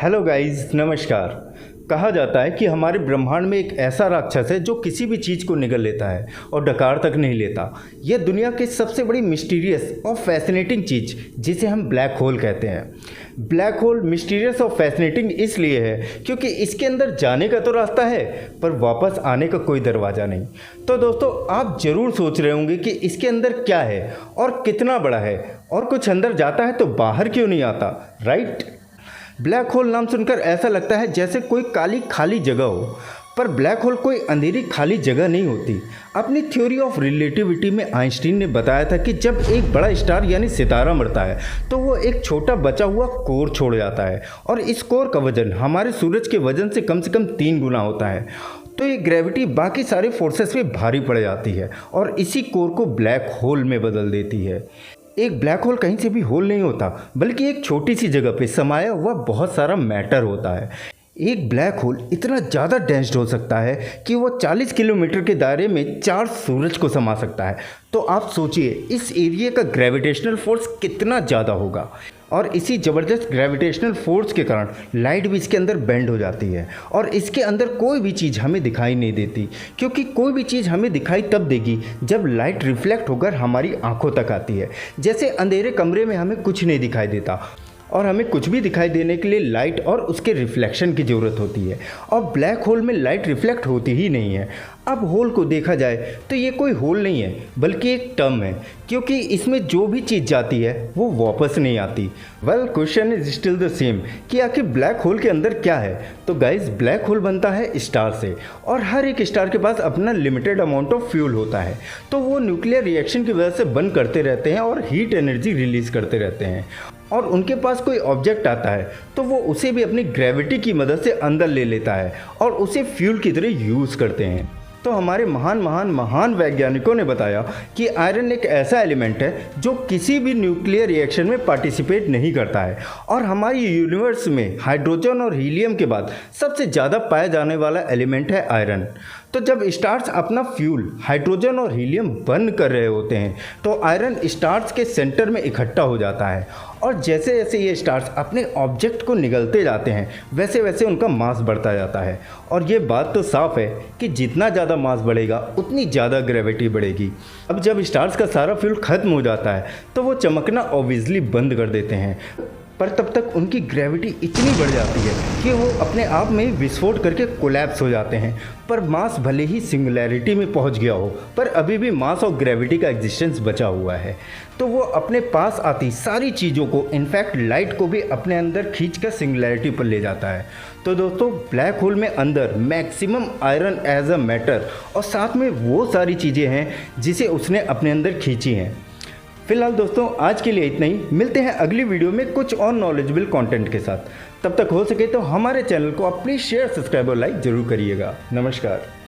Hello guys, नमस्कार। कहा जाता है कि हमारे ब्रह्मांड में एक ऐसा राक्षस है जो किसी भी चीज़ को निगल लेता है और डकार तक नहीं लेता। यह दुनिया की सबसे बड़ी मिस्टीरियस और फैसिनेटिंग चीज़ जिसे हम ब्लैक होल कहते हैं। ब्लैक होल मिस्टीरियस और फैसिनेटिंग इसलिए है क्योंकि इसके अंदर जाने का तो रास्ता है पर वापस आने का कोई दरवाज़ा नहीं। तो दोस्तों, आप ज़रूर सोच रहे होंगे कि इसके अंदर क्या है और कितना बड़ा है, और कुछ अंदर जाता है तो बाहर क्यों नहीं आता, राइट? ब्लैक होल नाम सुनकर ऐसा लगता है जैसे कोई काली खाली जगह हो, पर ब्लैक होल कोई अंधेरी खाली जगह नहीं होती। अपनी थ्योरी ऑफ रिलेटिविटी में आइंस्टीन ने बताया था कि जब एक बड़ा स्टार यानी सितारा मरता है तो वो एक छोटा बचा हुआ कोर छोड़ जाता है, और इस कोर का वजन हमारे सूरज के वजन से कम 3 गुना होता है। तो ये ग्रेविटी बाकी सारे फोर्सेस पे भारी पड़ जाती है और इसी कोर को ब्लैक होल में बदल देती है। एक ब्लैक होल कहीं से भी होल नहीं होता, बल्कि एक छोटी सी जगह पे समाया हुआ बहुत सारा मैटर होता है। एक ब्लैक होल इतना ज़्यादा डेंस्ड हो सकता है कि वो 40 किलोमीटर के दायरे में 4 सूरज को समा सकता है। तो आप सोचिए इस एरिया का ग्रेविटेशनल फोर्स कितना ज़्यादा होगा, और इसी ज़बरदस्त ग्रेविटेशनल फोर्स के कारण लाइट भी इसके अंदर बेंड हो जाती है और इसके अंदर कोई भी चीज़ हमें दिखाई नहीं देती, क्योंकि कोई भी चीज़ हमें दिखाई तब देगी जब लाइट रिफ्लेक्ट होकर हमारी आंखों तक आती है। जैसे अंधेरे कमरे में हमें कुछ नहीं दिखाई देता और हमें कुछ भी दिखाई देने के लिए लाइट और उसके रिफ्लेक्शन की ज़रूरत होती है, और ब्लैक होल में लाइट रिफ्लेक्ट होती ही नहीं है। अब होल को देखा जाए तो ये कोई होल नहीं है बल्कि एक टर्म है, क्योंकि इसमें जो भी चीज़ जाती है वो वापस नहीं आती। Well, question is still the same कि आखिर ब्लैक होल के अंदर क्या है। तो गाइज, ब्लैक होल बनता है स्टार से, और हर एक स्टार के पास अपना लिमिटेड अमाउंट ऑफ फ्यूल होता है। तो वो न्यूक्लियर रिएक्शन की वजह से बर्न करते रहते हैं और हीट एनर्जी रिलीज़ करते रहते हैं, और उनके पास कोई ऑब्जेक्ट आता है तो वो उसे भी अपनी ग्रेविटी की मदद से अंदर ले लेता है और उसे फ्यूल की तरह यूज़ करते हैं। तो हमारे महान वैज्ञानिकों ने बताया कि आयरन एक ऐसा एलिमेंट है जो किसी भी न्यूक्लियर रिएक्शन में पार्टिसिपेट नहीं करता है, और हमारी यूनिवर्स में हाइड्रोजन और हीलियम के बाद सबसे ज़्यादा पाया जाने वाला एलिमेंट है आयरन। तो जब स्टार्स अपना फ्यूल हाइड्रोजन और हीलियम बर्न कर रहे होते हैं तो आयरन स्टार्स के सेंटर में इकट्ठा हो जाता है, और जैसे जैसे ये स्टार्स अपने ऑब्जेक्ट को निगलते जाते हैं वैसे वैसे उनका मास बढ़ता जाता है। और ये बात तो साफ है कि जितना ज़्यादा मास बढ़ेगा उतनी ज़्यादा ग्रेविटी बढ़ेगी। अब जब स्टार्स का सारा फ्यूल ख़त्म हो जाता है तो वो चमकना ऑब्वियसली बंद कर देते हैं, पर तब तक उनकी ग्रेविटी इतनी बढ़ जाती है कि वो अपने आप में विस्फोट करके कोलैप्स हो जाते हैं। पर मास भले ही सिंगुलैरिटी में पहुंच गया हो, पर अभी भी मास और ग्रेविटी का एग्जिस्टेंस बचा हुआ है। तो वो अपने पास आती सारी चीज़ों को, इनफैक्ट लाइट को भी अपने अंदर खींच कर सिंगुलैरिटी पर ले जाता है। तो दोस्तों, ब्लैक होल में अंदर maximum iron as a matter, और साथ में वो सारी चीज़ें हैं जिसे उसने अपने अंदर खींची हैं। फिलहाल दोस्तों, आज के लिए इतना ही। मिलते हैं अगली वीडियो में कुछ और नॉलेजेबल कंटेंट के साथ। तब तक हो सके तो हमारे चैनल को आप प्लीज़ शेयर, सब्सक्राइब और लाइक ज़रूर करिएगा। नमस्कार।